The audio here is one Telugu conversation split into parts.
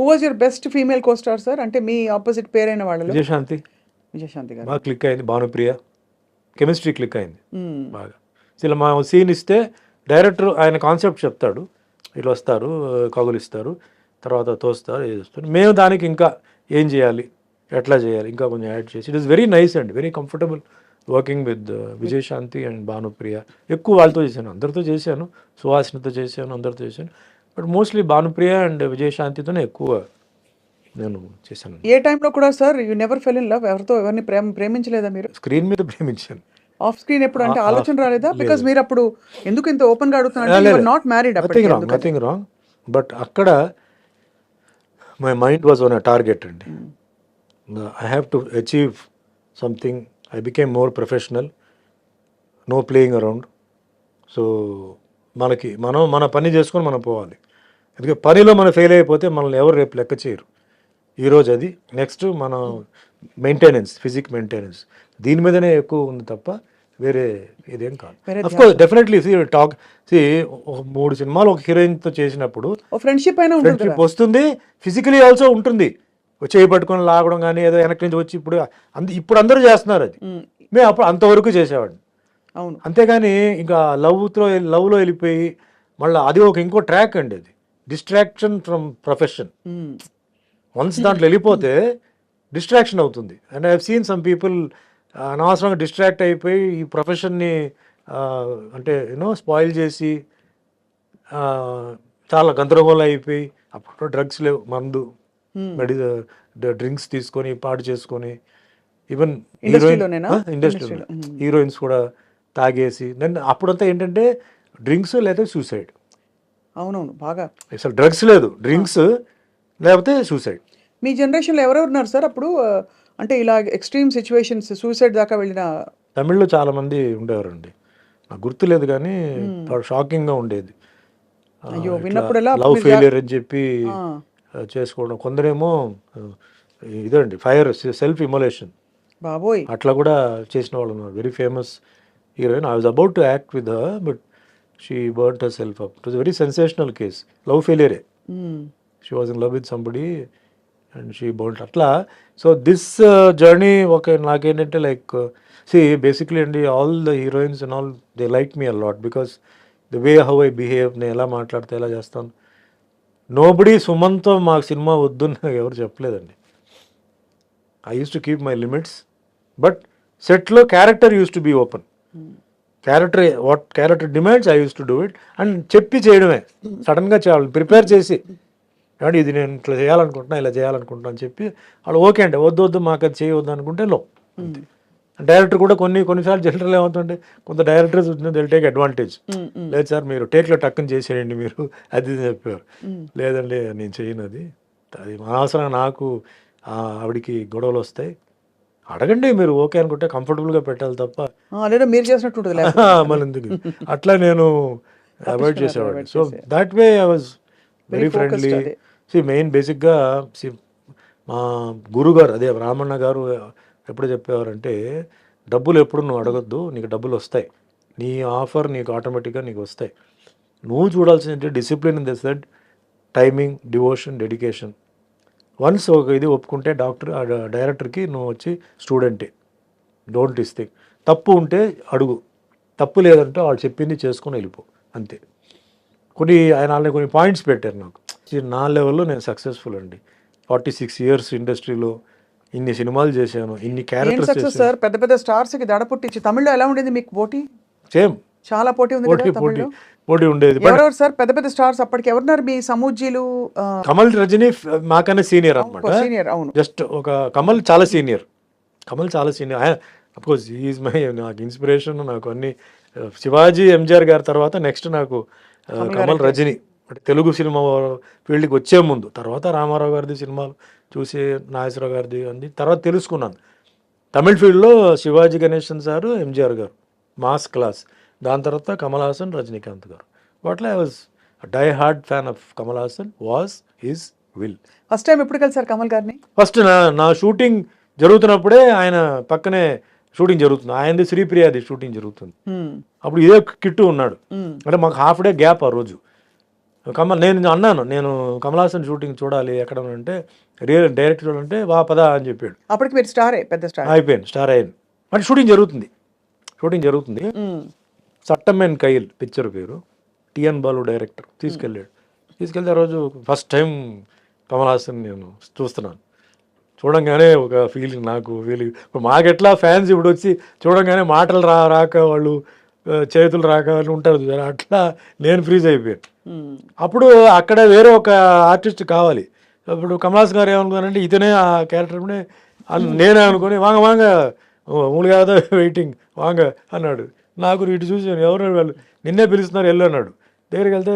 Who was your best female co-star sir? అంటే మీ ఆపోజిట్ పేరైన వాళ్ళలో. విజయశాంతి విజయశాంతి గారు. బాగా క్లిక్ అయింది, భానుప్రియ కెమిస్ట్రీ క్లిక్ అయింది బాగా. ఇలా మా సీన్ ఇస్తే డైరెక్టర్ ఆయన కాన్సెప్ట్ చెప్తాడు, ఇట్లా వస్తారు, కగులిస్తారు, తర్వాత తోస్తారు, చేస్తారు. మేము దానికి ఇంకా ఏం చేయాలి, ఎట్లా చేయాలి, ఇంకా కొంచెం యాడ్ చేసి. It is very nice and very comfortable working with Vijayashanti and Bhanupriya. ఎక్కువ వాళ్ళతో చేశాను, అందరితో చేశాను, సుహాసినితో చేశాను, అందరితో చేశాను. బట్ మోస్ట్లీ భానుప్రియ అండ్ విజయశాంతితోనే ఎక్కువ నేను చేశాను. ఏ టైంలో కూడా sir you never fell in love? ఎవరితో ఎవరిని ప్రేమించలేదా మీరు? స్క్రీన్ మీద ప్రేమించాను. ఆఫ్ స్క్రీన్ ఎప్పుడు అంటే ఆలోచన రాలేదా? బికాజ్ మీరు అప్పుడు ఎందుకు ఇంత ఓపెన్ గా అడుగుతున్నారు, not married. Nothing wrong, but అక్కడ my mind was on a target అండి. I have to achieve something. I became more professional, no playing around. So మనం మన పని చేసుకొని మనం పోవాలి. ఎందుకంటే పనిలో మనం ఫెయిల్ అయిపోతే మనల్ని ఎవరు రేపు లెక్క చేయరు. ఈరోజు అది, నెక్స్ట్ మన మెయింటెనెన్స్, ఫిజిక్ మెయింటెనెన్స్, దీని మీదనే ఎక్కువ ఉంది తప్ప వేరే ఇదేం కాదు. అఫ్కోర్స్ డెఫినెట్లీ టాక్ 3 సినిమాలు ఒక హీరోయిన్తో చేసినప్పుడు ఫ్రెండ్షిప్ వస్తుంది, ఫిజికలీ ఆల్సో ఉంటుంది. చేయి పట్టుకొని లాగడం కానీ ఏదో వెనక్కి నుంచి వచ్చి ఇప్పుడు అందరూ చేస్తున్నారు అది. మేము అప్పుడు అంతవరకు చేసేవాడిని. అవును. అంతేగాని ఇంకా లవ్లో వెళ్ళిపోయి మళ్ళీ అది ఇంకో ట్రాక్ అండి, అది డిస్ట్రాక్షన్ ఫ్రమ్ ప్రొఫెషన్. వన్స్ దాంట్లో వెళ్ళిపోతే డిస్ట్రాక్షన్ అవుతుంది. And I have seen some people అనవసరంగా డిస్ట్రాక్ట్ అయిపోయి ఈ ప్రొఫెషన్ని అంటే స్పాయిల్ చేసి చాలా గందరగోళం అయిపోయి, అప్పుడు డ్రగ్స్ లేవు, మందు డ్రింక్స్ తీసుకొని పాడు చేసుకొని, ఈవెన్ ఇండస్ట్రీలో హీరోయిన్స్ కూడా తాగేసి, దెన్ అప్పుడంతా ఏంటంటే డ్రింక్స్ లేదా సూసైడ్. అవునవును, బాగా అసలు డ్రగ్స్ లేదు, డ్రింక్స్ లేకపోతే సూసైడ్. మీ జనరేషన్లో ఎవరెవరు ఉన్నారు సార్ అప్పుడు? అంటే ఇలా ఎక్స్ట్రీమ్ సిచ్యువేషన్స్, సూసైడ్ దాకా వెళ్ళిన తమిళ్లో చాలా మంది ఉండేవారండి, నాకు గుర్తులేదు కానీ షాకింగ్గా ఉండేది. లవ్ ఫెయిలియర్ అని చెప్పి చేసుకోవడం, కొందరేమో ఇదండి సెల్ఫ్ ఇమోలేషన్, బాబోయ్, అట్లా కూడా చేసిన వాళ్ళు ఉన్నారు. Very famous heroine. I was about to act with her, but she burnt herself up. It was very sensational case. Love ఫెయిలియరే, she was in love with somebody and she burnt అట్లా. సో దిస్ జర్నీ నాకేంటంటే లైక్ బేసిక్లీ అండి, all the heroines and all they like me a lot because the way how I behave, నేను ఎలా మాట్లాడితే ఎలా చేస్తాను. నోబడీ సుమన్తో మాకు సినిమా వద్దు నాకు ఎవరు చెప్పలేదండి. I use to keep my limits, but సెట్లో character use to be open. What character demands I use to do it and చెప్పి చేయడమే. సడన్గా చేయాలి, ప్రిపేర్ చేసి అంటే ఇది నేను ఇట్లా చేయాలనుకుంటున్నా, ఇలా చేయాలనుకుంటున్నా అని చెప్పి వాళ్ళు ఓకే అంటే వద్దు మాకు అది చేయవద్దు అనుకుంటే అంతే. డైరెక్టర్ కూడా కొన్నిసార్లు జనరల్ ఏమవుతుంటే కొంత డైరెక్టర్స్ దిల్ టేక్ అడ్వాంటేజ్. లేదు సార్ మీరు టేక్లో టక్కుని చేసేయండి మీరు, అది చెప్పారు. లేదండి నేను చేయను, అది అనవసరంగా నాకు ఆవిడికి గొడవలు వస్తాయి. అడగండి మీరు ఓకే అనుకుంటే కంఫర్టబుల్గా పెట్టాలి తప్ప మీరు చేసినట్టు మళ్ళీ ఎందుకు అట్లా నేను అవాయిడ్ చేసేవాడిని. So that way I was very friendly. Main బేసిక్గా మా గురుగారు అదే రామన్న గారు ఎప్పుడు చెప్పేవారంటే, డబ్బులు ఎప్పుడు నువ్వు అడగొద్దు, నీకు డబ్బులు వస్తాయి, నీ ఆఫర్ నీకు ఆటోమేటిక్గా నీకు వస్తాయి. నువ్వు చూడాల్సిందంటే discipline in the set, timing, devotion, dedication. Once ఇది ఒప్పుకుంటే డైరెక్టర్కి నువ్వు వచ్చి స్టూడెంటే, డోంట్ థింక్. తప్పు ఉంటే అడుగు, తప్పు లేదంటే వాళ్ళు చెప్పింది చేసుకొని వెళ్ళిపో, అంతే. ఆయన కొన్ని పాయింట్స్ పెట్టారు నాకు. నా లెవెల్లో నేను సక్సెస్ఫుల్ అండి. 46 years ఇండస్ట్రీలో ఇన్ని సినిమాలు చేశాను, ఇన్ని క్యారెక్టర్స్ చేశాను. సార్ పెద్ద పెద్ద స్టార్స్ కి దడ పుట్టించి. తమిళ్లో ఎలా ఉండేది మీకు పోటీ? సేమ్, చాలా పోటీ ఉంది కదా. పోటీ ఉండేది. ఎవరెవరు సార్ పెద్ద పెద్ద స్టార్స్ అప్పటికి ఎవరున్నారు మీ సమూజీలు? కమల్, రజనీ మాకన్నా సీనియర్ అనమాట. సీనియర్, అవును. జస్ట్ కమల్ చాలా సీనియర్. అఫ్కోర్స్ ఈజ్ మై నాకు ఇన్స్పిరేషన్. నాకు అన్ని శివాజీ, ఎంజిఆర్ గారి తర్వాత నెక్స్ట్ నాకు కమల్, రజనీ. అంటే తెలుగు సినిమా ఫీల్డ్కి వచ్చే ముందు, తర్వాత రామారావు గారిది సినిమాలు చూసి, నాగేశ్వరరావు గారిది అన్ని తర్వాత తెలుసుకున్నాను. తమిళ్ ఫీల్డ్లో శివాజీ గణేశన్ సారు, ఎంజిఆర్ గారు మాస్ క్లాస్. దాని తర్వాత కమల్ హాసన్, రజనీకాంత్ గారు. వాట్లో I was die hard fan of Kamal Haasan, was his will. First time ఎప్పుడు కలిసారు కమల్ గారిని? ఫస్ట్ నా షూటింగ్ జరుగుతున్నప్పుడే, ఆయన పక్కనే షూటింగ్ జరుగుతుంది, ఆయనది శ్రీప్రియాది షూటింగ్ జరుగుతుంది. అప్పుడు ఇదే కిట్టు ఉన్నాడు, అంటే మాకు హాఫ్ డే గ్యాప్ ఆ రోజు. నేను అన్నాను, నేను కమల్ హాసన్ షూటింగ్ చూడాలి ఎక్కడ అంటే, రియల్ డైరెక్ట్ చూడాలంటే వా పదా అని చెప్పాడు. అప్పటికి మీరు స్టారే, పెద్ద స్టార్. అయిపోయాను, స్టార్ అయ్యాను. అంటే షూటింగ్ జరుగుతుంది. సట్టమెన్ కైల్ పిక్చర్ పేరు. టిఎన్ బాలు డైరెక్టర్ తీసుకెళ్తే ఆ రోజు ఫస్ట్ టైం కమల్ హాసన్ నేను చూస్తున్నాను. చూడంగానే ఒక ఫీలింగ్, ఇప్పుడు మాకెట్లా ఫ్యాన్స్ ఇప్పుడు వచ్చి చూడంగానే మాటలు రాక వాళ్ళు చేతులు రాక వాళ్ళు ఉంటారు, అట్లా నేను ఫ్రీజ్ అయిపోయాను. అప్పుడు అక్కడ వేరే ఒక ఆర్టిస్ట్ కావాలి. ఇప్పుడు కమల్ హాసన్ గారు ఏమనుకున్నారంటే ఇతనే ఆ క్యారెక్టర్ నేనే అనుకుని వాంగ మూడు కాదా వెయిటింగ్ వాంగ అన్నాడు. నాకు ఇటు చూసాను, ఎవరు వాళ్ళు నిన్నే పిలుస్తున్నారు వెళ్ళు అన్నాడు. దగ్గరికి వెళ్తే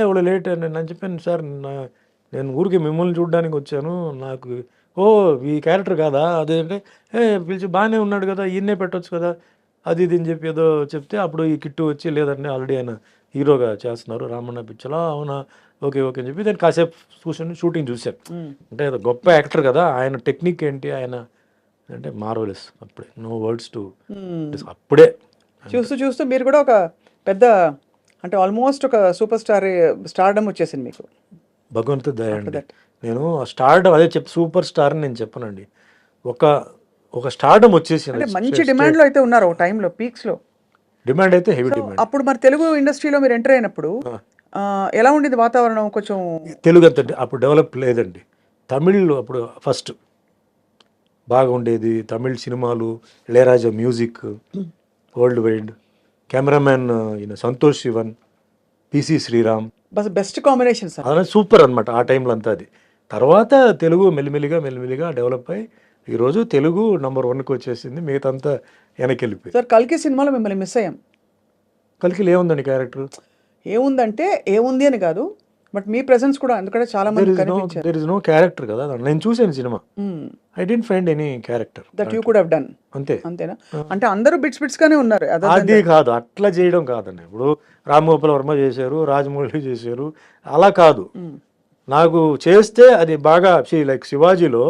వాళ్ళు లేట్ అని నేను చెప్పాను, సార్ నేను ఊరికి మిమ్మల్ని చూడడానికి వచ్చాను, నాకు ఈ క్యారెక్టర్ కాదా అదేంటే పిలిచి బాగానే ఉన్నాడు కదా, ఈయన్నే పెట్టవచ్చు కదా అది ఇది అని చెప్పి ఏదో చెప్తే, అప్పుడు ఈ కిట్టు వచ్చి లేదండి ఆల్రెడీ ఆయన హీరోగా చేస్తున్నారు రామన్న పిక్చర్లో. అవునా, ఓకే అని చెప్పి నేను కాసేపు షూటింగ్ చూశాను. అంటే గొప్ప యాక్టర్ కదా, ఆయన టెక్నిక్ ఏంటి ఆయన అంటే మార్వెలస్. అప్పుడే నో వర్డ్స్ టు. అప్పుడే చూస్తూ మీరు కూడా ఒక పెద్ద, అంటే ఆల్మోస్ట్ ఒక సూపర్ స్టార్డమ్ వచ్చేసింది మీకు. భగవంతుడి దయ అండి. నేను స్టార్డమ్ అదే సూపర్ స్టార్ అని నేను చెప్పనండి, ఒక స్టార్డమ్ వచ్చేసి మంచి డిమాండ్లో అయితే ఉన్నారు ఒక టైంలో, పీక్స్లో డిమాండ్ అయితే హెవీ డిమాండ్. అప్పుడు మరి తెలుగు ఇండస్ట్రీలో మీరు ఎంటర్ అయినప్పుడు ఎలా ఉండేది వాతావరణం? కొంచెం తెలుగు అంత అప్పుడు డెవలప్ లేదండి. తమిళ్ అప్పుడు ఫస్ట్ బాగా ఉండేది. తమిళ్ సినిమాలు, Ilaiyaraaja music world wide, cameraman ఈయన Santosh Sivan, PC Sreeram, best combination sir. అదే సూపర్ అనమాట ఆ టైంలో అంతా. అది తర్వాత తెలుగు మెల్లిమెల్లిగా డెవలప్ అయ్యి ఈరోజు తెలుగు నంబర్ 1కి వచ్చేసింది, మిగతా అంతా వెనక్కి వెళ్ళిపోయి. సార్ కల్కి సినిమాలో మిమ్మల్ని మిస్ అయ్యాం. కల్కిలో ఏముందండి క్యారెక్టర్? ఏముందంటే ఏముంది అని కాదు, బట్ మీ ప్రెసెన్స్ కూడా ఎందుకంటే చాలా మంది కనిపించారు. దేర్ ఇస్ నో క్యారెక్టర్ కదా, నేను చూసాను cinema, I don't find any character that you could have done. అంతేనా? అంటే అందరూ బిట్స్ గానే ఉన్నారు. అది కాదు, అట్లా చేయడం కాదండి. ఇప్పుడు రామ్ గోపాల్ వర్మ చేశారు, రాజమౌళి చేశారు, అలా కాదు. నాకు చేస్తే అది బాగా లైక్ శివాజీలో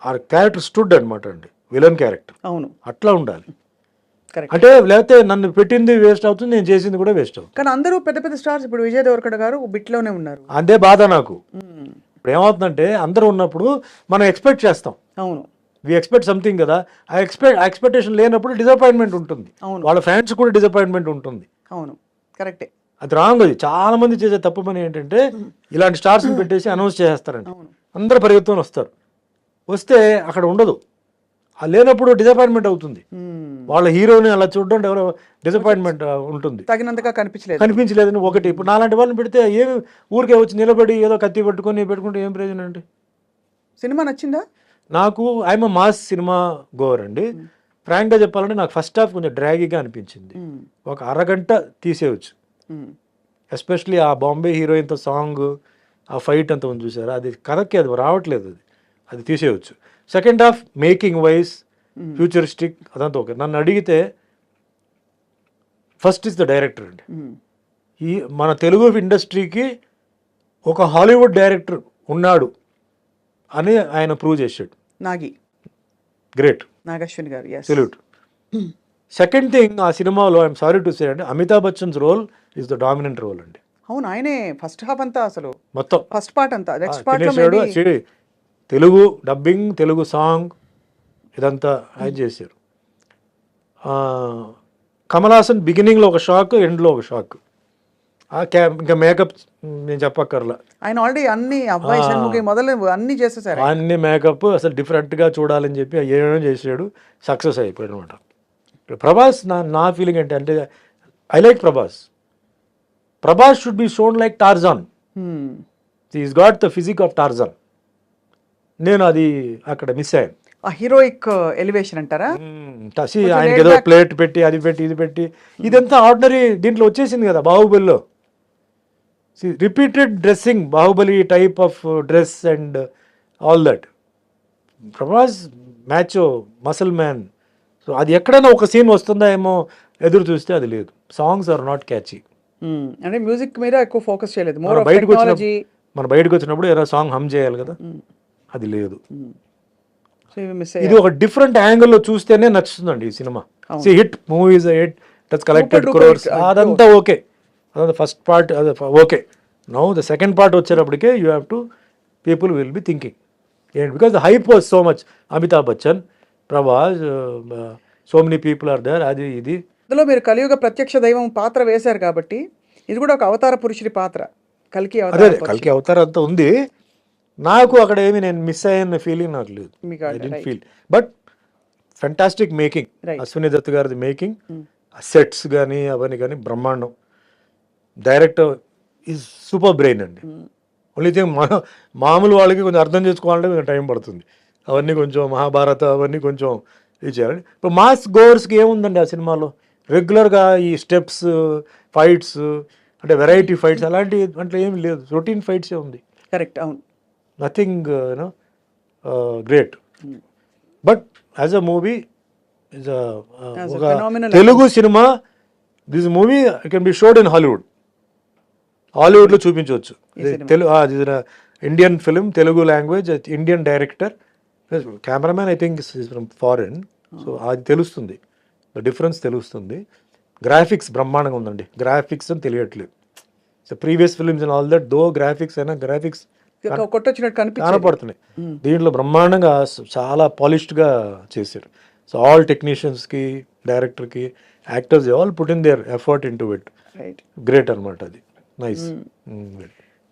ఆ క్యారెక్టర్ స్టూడ్ అనమాట అండి, విలన్ క్యారెక్టర్. అవును, అట్లా ఉండాలి. అంటే లేకపోతే నన్ను పెట్టింది వేస్ట్ అవుతుంది, నేను చేసింది కూడా వేస్ట్ అవుతుంది. కానీ అందరూ పెద్ద స్టార్స్, ఇప్పుడు విజయ్ దేవరకొండ గారు బిట్లోనే ఉన్నారు. అదే బాధ నాకు. ఇప్పుడు ఏమవుతుందంటే అందరూ ఉన్నప్పుడు మనం ఎక్స్పెక్ట్ చేస్తాం. అవును, వి ఎక్స్పెక్ట్ సంథింగ్ కదా, ఆ ఎక్స్పెక్టేషన్ లేనప్పుడు డిసప్పాయింట్మెంట్ ఉంటుంది. వాళ్ళ ఫ్యాన్స్ కూడా డిసప్పాయింట్మెంట్ ఉంటుంది. అవును, కరెక్టే. అది రాంగ్. అది చాలా మంది చేసే తప్పు పని ఏంటంటే ఇలాంటి స్టార్స్ పెట్టేసి అనౌన్స్ చేస్తారండి, అందరు పరిగెత్తుకొని వస్తారు, వస్తే అక్కడ ఉండదు. ఆ లేనప్పుడు డిసప్పాయింట్మెంట్ అవుతుంది. వాళ్ళ హీరోని అలా చూడడం డిసప్పాయింట్మెంట్ ఉంటుంది. తగినంతగా కనిపించలేదని ఒకటి. ఇప్పుడు నాలాంటి వాళ్ళని పెడితే ఏమి ఊరికే వచ్చి నిలబడి ఏదో కత్తి పెట్టుకుంటే ఏం ప్రయోజనం అండి? సినిమా నచ్చిందా నాకు? ఐఎమ్ మాస్ సినిమా గోవర్ అండి. ఫ్రాంక్గా చెప్పాలంటే నాకు ఫస్ట్ హాఫ్ కొంచెం డ్రాగీగా అనిపించింది. ఒక అరగంట తీసేయచ్చు. ఎస్పెషలీ ఆ బాంబే హీరోయిన్తో సాంగ్, ఆ ఫైట్ అంతా ఉంది చూసారా, అది కరెక్ట్గా అది రావట్లేదు, అది తీసేయచ్చు. Second half making wise futuristic అదంతా ఓకే. నన్ను అడిగితే ఫస్ట్ ఇస్ ద డైరెక్టర్ అండి. ఈ మన తెలుగు ఇండస్ట్రీకి ఒక హాలీవుడ్ డైరెక్టర్ ఉన్నాడు అని ఆయన ప్రూవ్ చేశాడు. గ్రేట్ నాగశ్విన్ గారు, సెల్యూట్. సెకండ్ థింగ్, ఆ సినిమాలో ఐఎమ్ సారీ టు సే అంటే Amitabh Bachchan's role is the dominant role అండి. అవును, ఆయనే ఫస్ట్ హాఫ్ అంతా, అసలు మొత్తం ఫస్ట్ పార్ట్ అంతా, next part Telugu dubbing, Telugu song ఇదంతా ఆయన చేశారు. కమల్ హాసన్ బిగినింగ్లో ఒక షాక్, ఎండ్లో ఒక షాక్. ఇంకా మేకప్ నేను చెప్పక్కర్లా, ఆయన ఆల్రెడీ అన్ని అబ్బాయి షణ్ముఖి మొదలు అన్ని చేసేసారు. అన్ని మేకప్ అసలు డిఫరెంట్గా చూడాలని చెప్పి ఏమేమో చేసాడు, సక్సెస్ అయిపోయాడు అనమాట. ప్రభాస్ నా ఫీలింగ్ అంటే I like Prabhas should be shown like Tarzan. Is got the physique of Tarzan. నేను అది అక్కడ మిస్ అయ్యాను. ఆ హీరోయిక్ ఎలివేషన్ అంటారా? ఆయనకి ఏదో ప్లేట్ పెట్టి అది పెట్టి ఇది పెట్టి ఇదంతా ఆర్డినరీ దీంట్లో వచ్చేసింది కదా బాహుబలిలో. Repeated dressing, Baahubali type of dress and all that. Prabhas మ్యాచో muscle man. So అది ఎక్కడైనా ఒక సీన్ వస్తుందా ఏమో ఎదురు చూస్తే అది లేదు. Songs are not catchy. అంటే మ్యూజిక్ మీద ఎక్కువ ఫోకస్ చేయలేదు. మన బయటకు వచ్చినప్పుడు ఏదో సాంగ్ హమ్ చేయాలి కదా, అది లేదు. ఇది ఒక డిఫరెంట్ యాంగిల్లో చూస్తేనే నచ్చుతుందండి ఈ సినిమా. Hit movies hit, collected crores, అదంతా ఓకే. అదే ఫస్ట్ పార్ట్ అదే okay. Now the second part వచ్చేటప్పటికే you have to people will be thinking ఏంటి because the hype was so much. Amitabh Bachchan, Prabhas, so many people are there, అది ఇది. అందులో మీరు కలియుగ ప్రత్యక్ష దైవం పాత్ర వేశారు కాబట్టి ఇది కూడా ఒక అవతార పురుషుడి పాత్ర, కల్కి అదే అవతార అదే కల్కి అవతారం అంతా ఉంది. నాకు అక్కడ ఏమి నేను మిస్ అయ్యన్న ఫీలింగ్ నాకు లేదు. మీకు I didn't feel. But fantastic making, Right. Ashwini Dutt గారిది మేకింగ్, సెట్స్ కానీ అవన్నీ కానీ బ్రహ్మాండం. డైరెక్టర్ ఈజ్ సూపర్ బ్రెయిన్ అండి. ఓన్లీ థింగ్ మామూలు వాళ్ళకి కొంచెం అర్థం చేసుకోవాలంటే కొంచెం టైం పడుతుంది. అవన్నీ కొంచెం మహాభారత అవన్నీ కొంచెం ఇది చేయాలి. ఇప్పుడు మాస్ గోవర్స్కి ఏముందండి ఆ సినిమాలో? రెగ్యులర్గా ఈ స్టెప్స్, ఫైట్స్, అంటే వెరైటీ ఫైట్స్ అలాంటి అంటే ఏమి లేదు. రొటీన్ ఫైట్సే ఉంది. కరెక్ట్, అవును. Nothing you know great. But as a movie is As a ఒక phenomenal తెలుగు సినిమా, this movie can be showed in Hollywood. హాలీవుడ్లో చూపించవచ్చు. Telugu Indian film, Telugu language, Indian director, cameraman I think is from foreign. So అది తెలుస్తుంది, ద డిఫరెన్స్ తెలుస్తుంది. గ్రాఫిక్స్ బ్రహ్మాండంగా ఉందండి. గ్రాఫిక్స్ అని తెలియట్లేదు. So previous films and all that though graphics అయినా గ్రాఫిక్స్ కొట్టొచ్చినట్టు కనిపించింది. కనపడుతున్నాయి. దీంట్లో బ్రహ్మాండంగా చాలా పాలిష్డ్గా చేశారు. సో ఆల్ టెక్నీషియన్స్కి, డైరెక్టర్కి, actors all put in there effort in to it. Right. Great అనమాట అది. నైస్.